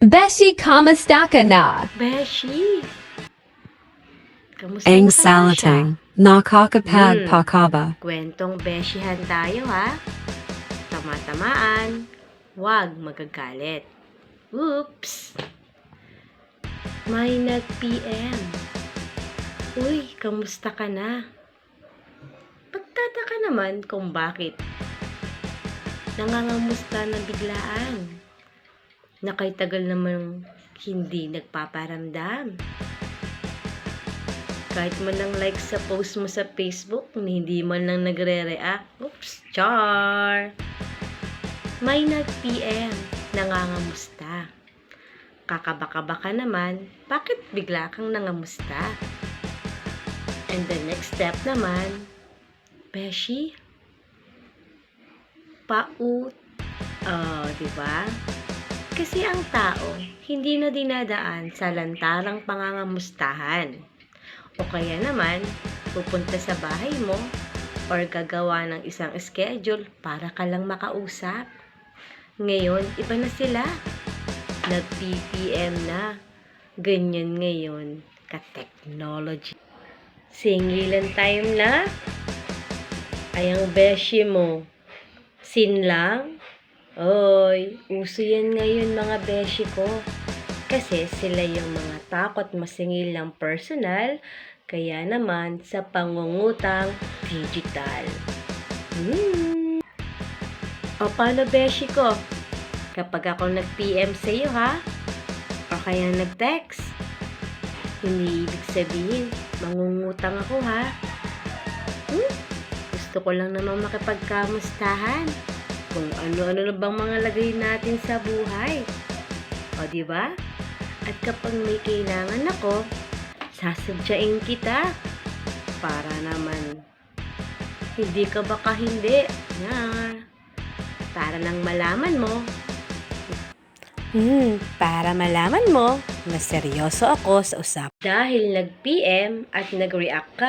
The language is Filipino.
Beshi, kamusta ka na? Beshi, kamusta Ang na kaya siya? salating, nakakapagpakaba. Kwentong beshihan tayo ha. Tama-tamaan, huwag magagalit. Oops! May nag-PM. Uy, kamusta ka na? Pagtataka naman kung bakit nangangamusta na biglaan. Nakay-tagal naman hindi nagpaparamdam. Kahit man lang like sa post mo sa Facebook, hindi man lang nagre-react. Oops, char! May nag-PM, nangangamusta. Kakabaka-baka naman, bakit bigla kang nangamusta? And the next step naman, Beshi, diba? Kasi ang tao, hindi na dinadaan sa lantarang pangangamustahan. O kaya naman, pupunta sa bahay mo or gagawa ng isang schedule para ka lang makausap. Ngayon, iba na sila. Nag-PPM na. Ganyan ngayon, ka-technology. Singilan time na. Ay, ang beshi mo. Sin lang? Oy, uso yan ngayon mga beshi ko. Kasi sila yung mga takot masingil ng personal, kaya naman sa pangungutang digital. O paano beshi ko? Kapag ako nag-PM sa iyo ha? O kaya nag-text? Hindi ibig sabihin, mangungutang ako ha? Gusto ko lang naman makipagkamustahan. Kung ano-ano na bang mga lagay natin sa buhay. O, diba? At kapag may kailangan ako, sasadyain kita. Para naman, hindi ka baka hindi. Para lang malaman mo. Para malaman mo na seryoso ako sa usap. Dahil nag-PM at nag-react ka.